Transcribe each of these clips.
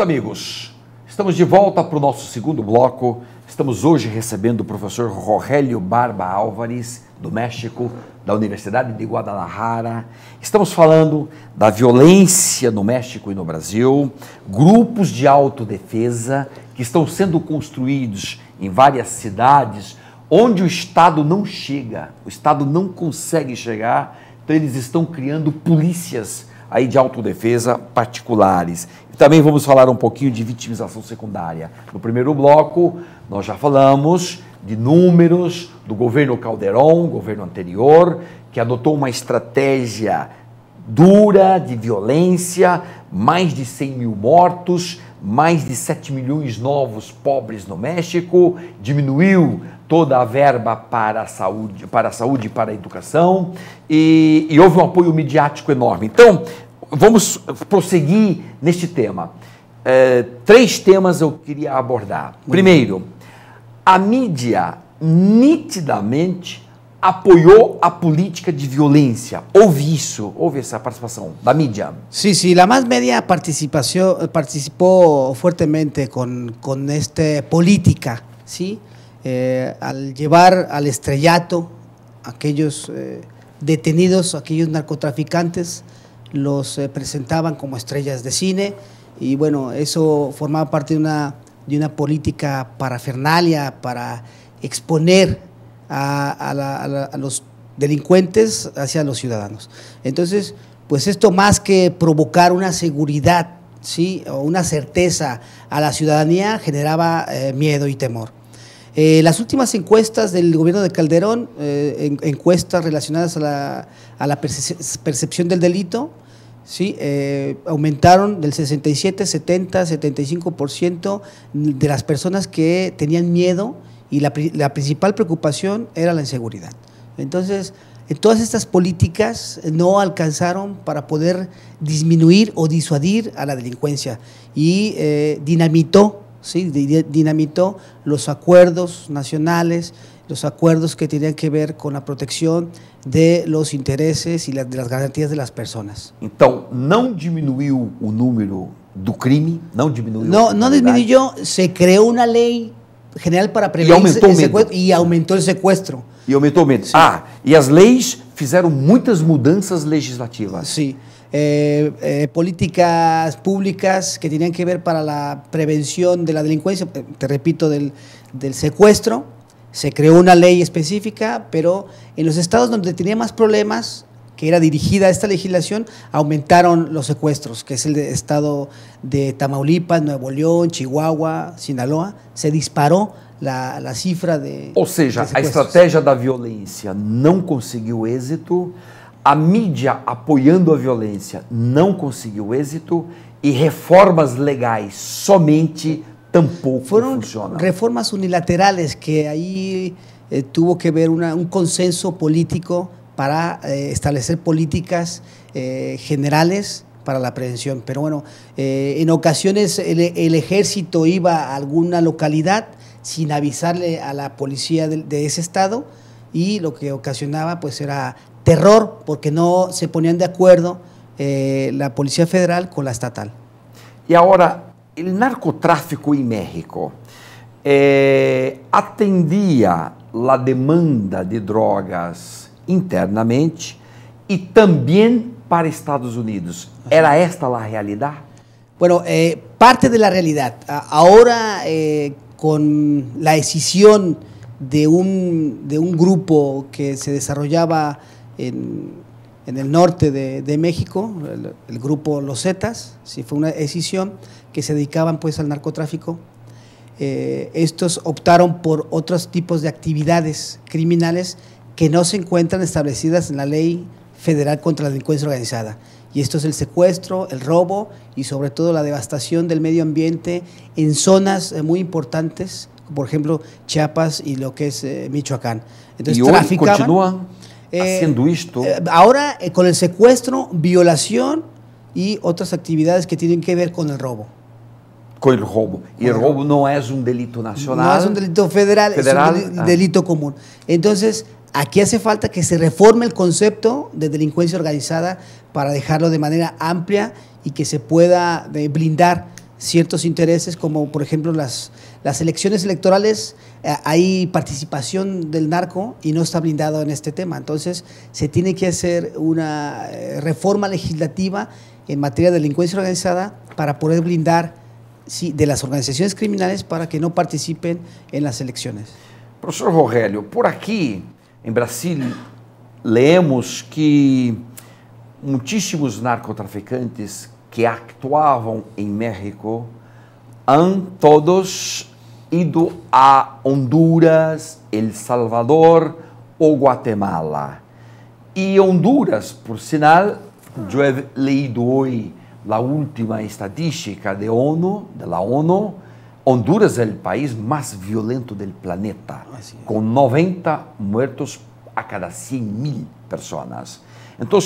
Amigos, estamos de volta para o nosso segundo bloco. Estamos hoje recebendo o professor Rogélio Barba Álvares, do México, da Universidade de Guadalajara. Estamos falando da violência no México e no Brasil, grupos de autodefesa que estão sendo construídos em várias cidades onde o Estado não chega, o Estado não consegue chegar, então eles estão criando polícias aí de autodefesa particulares. Também vamos falar um pouquinho de vitimização secundária. No primeiro bloco, nós já falamos de números do governo Calderón, governo anterior, que adotou uma estratégia dura de violência, mais de 100 mil mortos, mais de 7 milhões novos pobres no México, diminuiu toda a verba para a saúde e para a educação, e houve um apoio midiático enorme. Então, vamos prosseguir neste tema. Três temas eu queria abordar. Primeiro, a mídia nitidamente apoyó a política de violencia. Houve esa participación, la media. Sí, la más media participó fuertemente con esta política, ¿sí? Al llevar al estrellato a aquellos detenidos, aquellos narcotraficantes, los presentaban como estrellas de cine, y bueno, eso formaba parte de una política parafernalia para exponer a los delincuentes hacia los ciudadanos. Entonces, pues esto más que provocar una seguridad, ¿sí?, o una certeza a la ciudadanía, generaba miedo y temor. Las últimas encuestas del gobierno de Calderón, encuestas relacionadas a la percepción del delito, ¿sí?, aumentaron del 67, 70, 75% de las personas que tenían miedo, y la principal preocupación era la inseguridad. Entonces, todas estas políticas no alcanzaron para poder disminuir o disuadir a la delincuencia, y dinamitó los acuerdos nacionales, los acuerdos que tenían que ver con la protección de los intereses y de las garantías de las personas. Então, não diminuiu o número do crime, não diminuiu. No disminuyó, se creó una ley general para prevenir e aumentou o sequestro. E aumentou o medo. Sí. E as leis fizeram muitas mudanças legislativas. Sí. Políticas públicas que tenían que ver para la prevención de la delincuencia, te repito, del secuestro. Se creó una ley específica, pero en los estados donde tenía más problemas, que era dirigida a esta legislación, aumentaron los secuestros, que es el estado de Tamaulipas, Nuevo León, Chihuahua, Sinaloa. Se disparó la cifra de Ou seja, a estratégia da violência não conseguiu êxito, a mídia apoiando a violência não conseguiu êxito, e reformas legais somente tampouco fueron funcionam. Reformas unilaterales que ahí tuvo que ver un consenso político para establecer políticas generales para la prevención. Pero bueno, en ocasiones el ejército iba a alguna localidad sin avisarle a la policía de ese estado, y lo que ocasionaba pues era terror, porque no se ponían de acuerdo la Policía Federal con la estatal. Y ahora, el narcotráfico en México atendía la demanda de drogas internamente y también para Estados Unidos. ¿Era esta la realidad? Bueno, parte de la realidad. Ahora, con la escisión de un grupo que se desarrollaba en el norte de México, el grupo Los Zetas, sí, fue una escisión que se dedicaban pues al narcotráfico. Estos optaron por otros tipos de actividades criminales que no se encuentran establecidas en la Ley Federal contra la Delincuencia Organizada. Y esto es el secuestro, el robo y sobre todo la devastación del medio ambiente en zonas muy importantes, por ejemplo Chiapas y lo que es Michoacán. Entonces, ¿y hoy continúan haciendo esto? Ahora con el secuestro, violación y otras actividades que tienen que ver con el robo. Con el robo. Y el robo no es un delito nacional. No es un delito federal. Es un delito común. Entonces, aquí hace falta que se reforme el concepto de delincuencia organizada para dejarlo de manera amplia y que se pueda blindar ciertos intereses, como por ejemplo las elecciones electorales, hay participación del narco y no está blindado en este tema. Entonces se tiene que hacer una reforma legislativa en materia de delincuencia organizada para poder blindar de las organizaciones criminales para que no participen en las elecciones. Professor Rogélio, por aqui em Brasil, leemos que muitíssimos narcotraficantes que actuavam em México han todos ido a Honduras, El Salvador ou Guatemala. E Honduras, por sinal, eu he leído hoje a última estatística de la ONU, Honduras é o país mais violento do planeta, com 90 muertos a cada 100.000 pessoas. Então,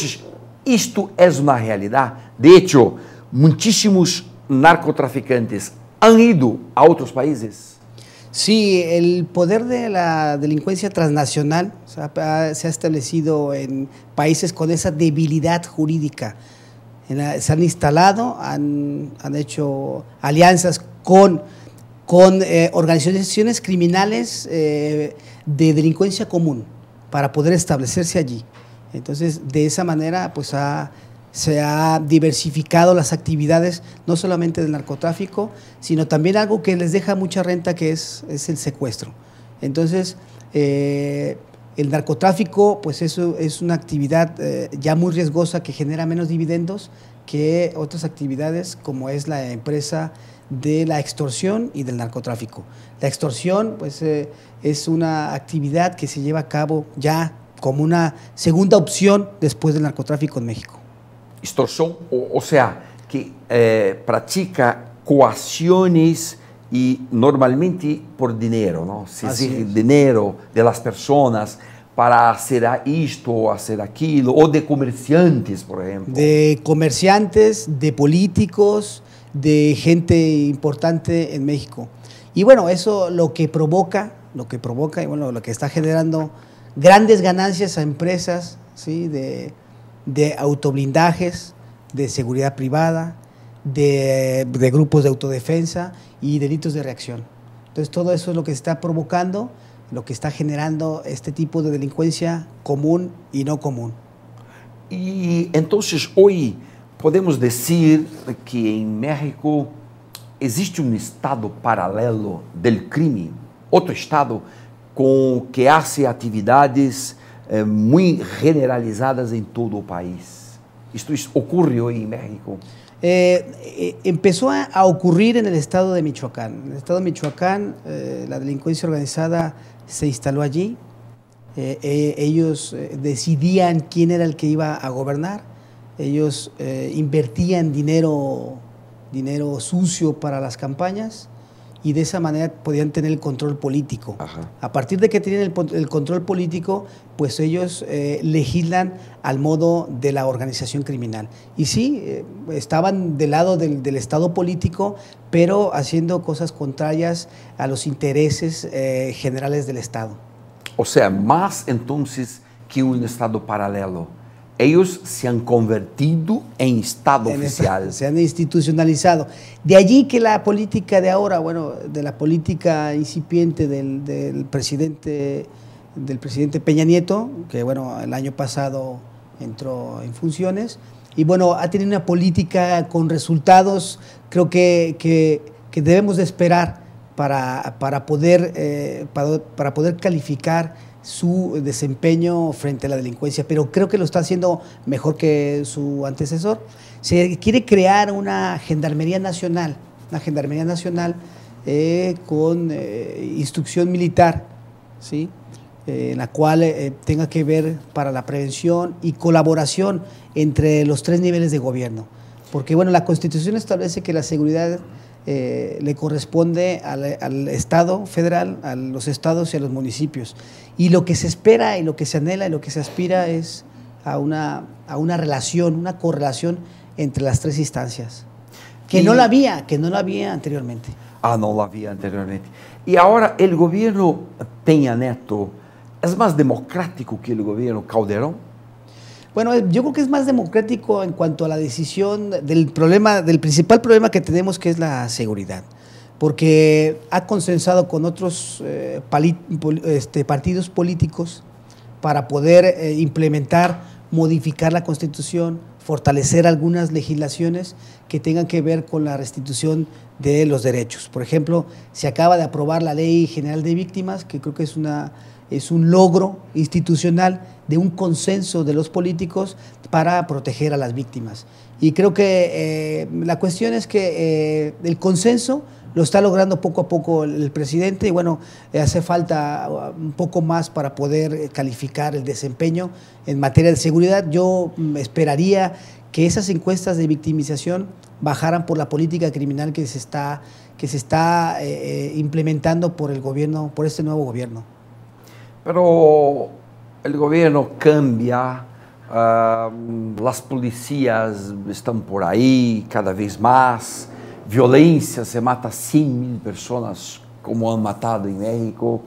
isto é uma realidade. De hecho, muitíssimos narcotraficantes han ido a otros países. Sí, el poder de la delincuencia transnacional se ha establecido en países con esa debilidad jurídica. Se han instalado, han hecho alianzas con organizaciones criminales de delincuencia común para poder establecerse allí. Entonces, de esa manera, pues se ha diversificado las actividades, no solamente del narcotráfico, sino también algo que les deja mucha renta, que es el secuestro. Entonces, el narcotráfico, pues eso es una actividad ya muy riesgosa que genera menos dividendos que otras actividades, como es la empresa de la extorsión y del narcotráfico. La extorsión, pues, es una actividad que se lleva a cabo ya como una segunda opción después del narcotráfico en México. Extorsión, o sea, que pratica coacciones y normalmente por dinero, ¿no? Se exige dinero de las personas para hacer esto o hacer aquilo, o de comerciantes, por ejemplo. De comerciantes, de políticos, de gente importante en México. Y bueno, eso lo que provoca y bueno, lo que está generando grandes ganancias a empresas, ¿sí? de autoblindajes, de seguridad privada, de grupos de autodefensa y delitos de reacción. Entonces todo eso es lo que está provocando, lo que está generando este tipo de delincuencia común y no común. Y entonces hoy podemos decir que en México existe un estado paralelo del crimen, otro estado que hace actividades muy generalizadas en todo el país. ¿Esto ocurre hoy en México? Empezó a ocurrir en el estado de Michoacán. En el estado de Michoacán, la delincuencia organizada se instaló allí. Ellos decidían quién era el que iba a gobernar. Ellos invertían dinero sucio para las campañas y de esa manera podían tener el control político. Ajá. A partir de que tienen el control político, pues ellos legislan al modo de la organización criminal. Y sí, estaban del lado del Estado político, pero haciendo cosas contrarias a los intereses generales del Estado. O sea, más entonces que un Estado paralelo. Ellos se han convertido en Estado oficial. Se han institucionalizado. De allí que la política de ahora, bueno, de la política incipiente del presidente Peña Nieto, que bueno, el año pasado entró en funciones, y bueno, ha tenido una política con resultados, creo que debemos de esperar para poder calificar su desempeño frente a la delincuencia, pero creo que lo está haciendo mejor que su antecesor. Se quiere crear una gendarmería nacional con instrucción militar, ¿sí? En la cual tenga que ver para la prevención y colaboración entre los 3 niveles de gobierno. Porque bueno, la Constitución establece que la seguridad le corresponde al Estado federal, a los estados y a los municipios. Y lo que se espera y lo que se anhela y lo que se aspira es a una relación, una correlación entre las 3 instancias, que no la había anteriormente. No la había anteriormente. Y ahora el gobierno Peña Nieto es más democrático que el gobierno Calderón. Bueno, yo creo que es más democrático en cuanto a la decisión del principal problema que tenemos, que es la seguridad, porque ha consensado con otros partidos políticos para poder implementar, modificar la Constitución, fortalecer algunas legislaciones que tengan que ver con la restitución de los derechos. Por ejemplo, se acaba de aprobar la Ley General de Víctimas, que creo que es un logro institucional de un consenso de los políticos para proteger a las víctimas. Y creo que la cuestión es que el consenso lo está logrando poco a poco el presidente, y bueno, hace falta un poco más para poder calificar el desempeño en materia de seguridad. Yo esperaría que esas encuestas de victimización bajaran por la política criminal que se está implementando por el gobierno, por este nuevo gobierno. Pero el gobierno cambia, las policías están por ahí cada vez más, violencia, se mata 100.000 personas como han matado en México,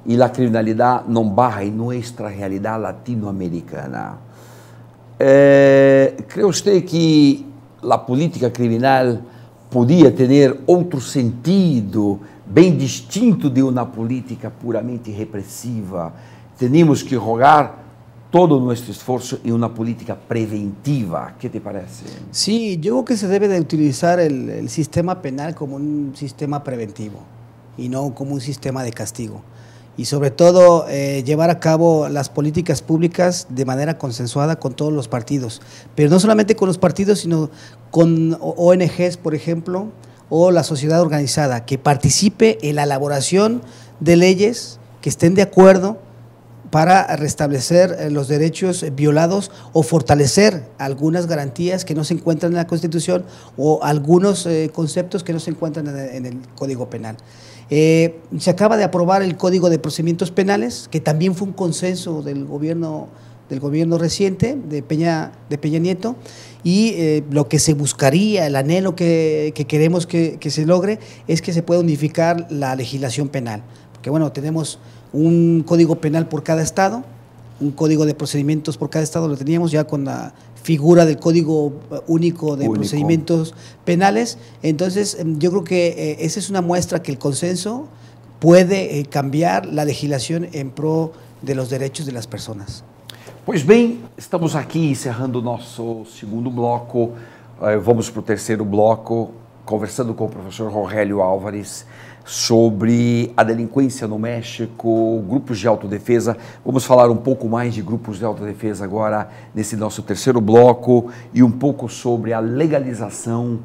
y la criminalidad no baja en nuestra realidad latinoamericana. ¿Cree usted que la política criminal podía tener otro sentido, bem distinto de una política puramente represiva? Tenemos que rogar todo nuestro esfuerzo en una política preventiva. ¿Qué te parece? Sí, yo creo que se debe de utilizar el sistema penal como un sistema preventivo y no como un sistema de castigo. Y sobre todo llevar a cabo las políticas públicas de manera consensuada con todos los partidos, pero no solamente con los partidos, sino con ONGs, por ejemplo, o la sociedad organizada, que participe en la elaboración de leyes que estén de acuerdo para restablecer los derechos violados o fortalecer algunas garantías que no se encuentran en la Constitución o algunos conceptos que no se encuentran en el Código Penal. Se acaba de aprobar el Código de Procedimientos Penales, que también fue un consenso del gobierno reciente, de Peña Nieto, y lo que se buscaría, el anhelo que queremos que se logre, es que se pueda unificar la legislación penal. Porque bueno, tenemos un código penal por cada estado, un código de procedimientos por cada estado, lo teníamos ya con la figura del Código Único de Procedimientos Penales. Entonces yo creo que esa es una muestra que el consenso puede cambiar la legislación en pro de los derechos de las personas. Pois bem, estamos aqui encerrando o nosso segundo bloco, vamos para o terceiro bloco, conversando com o professor Rogélio Álvares sobre a delinquência no México, grupos de autodefesa. Vamos falar um pouco mais de grupos de autodefesa agora nesse nosso terceiro bloco, e um pouco sobre a legalização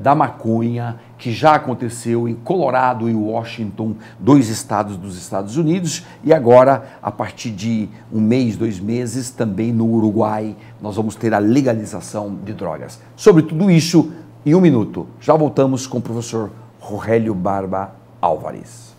da maconha, que já aconteceu em Colorado e Washington, 2 estados dos Estados Unidos, e agora, a partir de um mês, 2 meses, também no Uruguai, nós vamos ter a legalização de drogas. Sobre tudo isso, em um minuto. Já voltamos com o professor Rogélio Barba Álvares.